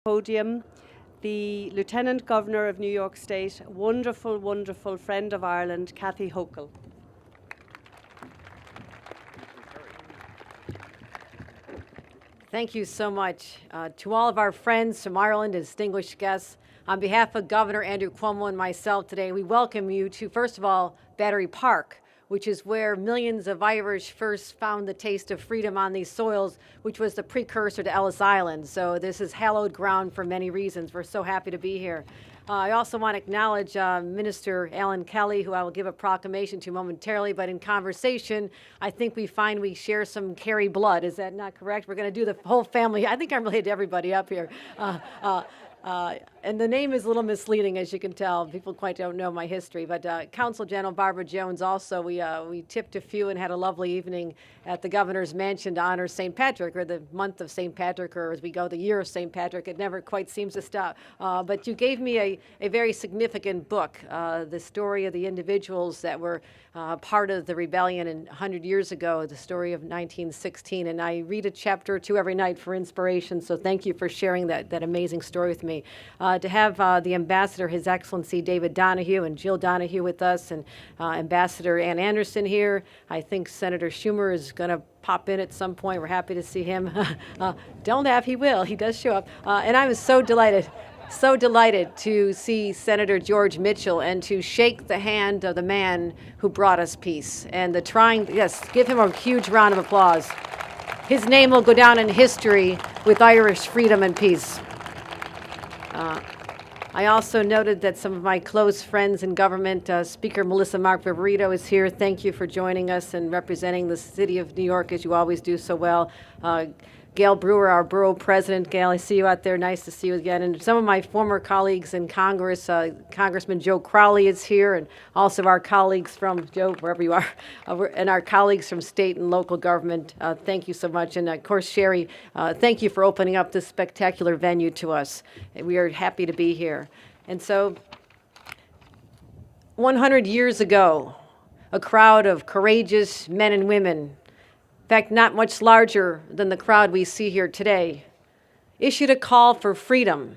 Podium, the Lieutenant Governor of New York State, wonderful, wonderful friend of Ireland, Cathy Hochul. Thank you so much. To all of our friends from Ireland and distinguished guests, on behalf of Governor Andrew Cuomo and myself today, we welcome you to, first of all, Battery Park, which is where millions of Irish first found the taste of freedom on these soils, which was the precursor to Ellis Island. So this is hallowed ground for many reasons. We're so happy to be here. I also want to acknowledge Minister Alan Kelly, who I will give a proclamation to momentarily, but in conversation, I think we find we share some Kerry blood. Is that not correct? We're going to do the whole family. I think I'm related to everybody up here. And the name is a little misleading, as you can tell. People quite don't know my history. But Consul General Barbara Jones also, we tipped a few and had a lovely evening at the Governor's Mansion to honor St. Patrick, or the month of St. Patrick, or as we go, the year of St. Patrick. It never quite seems to stop. But you gave me a very significant book, the story of the individuals that were part of the rebellion 100 years ago, the story of 1916. And I read a chapter or two every night for inspiration, so thank you for sharing that amazing story with me. To have the Ambassador, His Excellency David Donahue and Jill Donahue with us, and Ambassador Ann Anderson here. I think Senator Schumer is going to pop in at some point. We're happy to see him. Don't laugh, he will. He does show up. And I was so delighted to see Senator George Mitchell and to shake the hand of the man who brought us peace. And yes, give him a huge round of applause. His name will go down in history with Irish freedom and peace. I also noted that some of my close friends in government, Speaker Melissa Mark Viverito is here. Thank you for joining us and representing the city of New York, as you always do so well. Gail Brewer, our borough president. Gail, I see you out there. Nice to see you again. And some of my former colleagues in Congress, Congressman Joe Crowley is here, and also our colleagues from, Joe, wherever you are, and our colleagues from state and local government. Thank you so much. And of course, Sherry, thank you for opening up this spectacular venue to us. We are happy to be here. And so, 100 years ago, a crowd of courageous men and women, in fact, not much larger than the crowd we see here today, issued a call for freedom,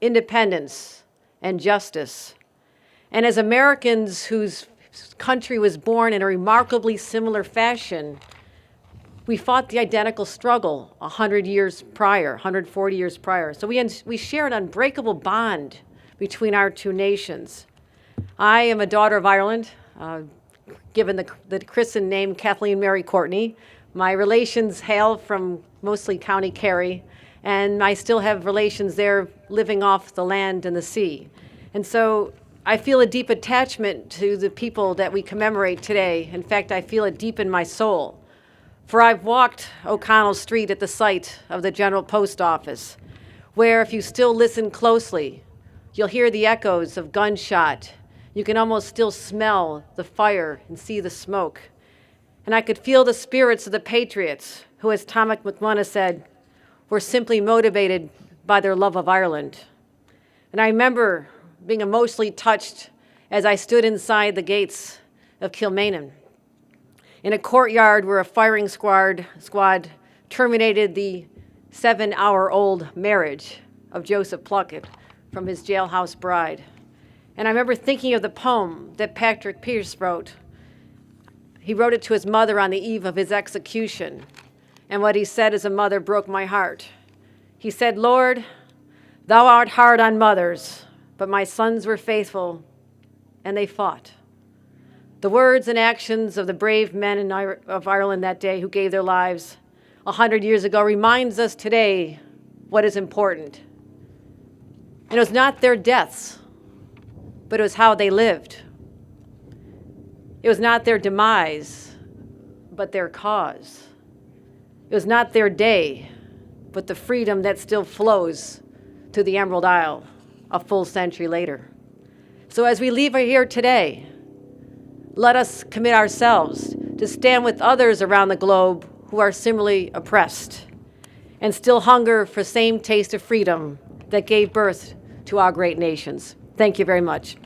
independence, and justice. And as Americans whose country was born in a remarkably similar fashion, we fought the identical struggle 100 years prior, 140 years prior. So we share an unbreakable bond between our two nations. I am a daughter of Ireland, given the christened name Kathleen Mary Courtney. My relations hail from mostly County Kerry, and I still have relations there living off the land and the sea. And so I feel a deep attachment to the people that we commemorate today. In fact, I feel it deep in my soul. For I've walked O'Connell Street at the site of the General Post Office, where if you still listen closely, you'll hear the echoes of gunshot. You can almost still smell the fire and see the smoke. And I could feel the spirits of the patriots who, as Thomas McManus said, were simply motivated by their love of Ireland. And I remember being emotionally touched as I stood inside the gates of Kilmainham, in a courtyard where a firing squad terminated the 7-hour-old marriage of Joseph Plunkett from his jailhouse bride. And I remember thinking of the poem that Patrick Pearse wrote. He wrote it to his mother on the eve of his execution. And what he said as a mother broke my heart. He said, "Lord, thou art hard on mothers, but my sons were faithful, and they fought." The words and actions of the brave men of Ireland that day who gave their lives 100 years ago reminds us today what is important. And it was not their deaths, but it was how they lived. It was not their demise, but their cause. It was not their day, but the freedom that still flows to the Emerald Isle a full century later. So as we leave here today, let us commit ourselves to stand with others around the globe who are similarly oppressed and still hunger for the same taste of freedom that gave birth to our great nations. Thank you very much.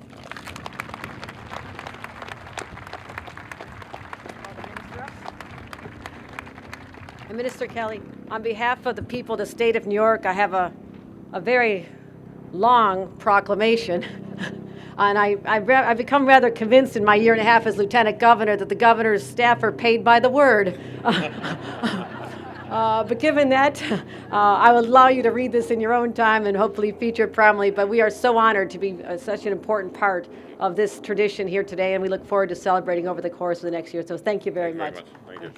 And Minister Kelly, on behalf of the people of the state of New York, I have a a very long proclamation. And I've become rather convinced in my year and a half as Lieutenant Governor that the governor's staff are paid by the word. But given that, I will allow you to read this in your own time and hopefully feature it prominently. But we are so honored to be such an important part of this tradition here today, and we look forward to celebrating over the course of the next year. So thank you very much. Thank you.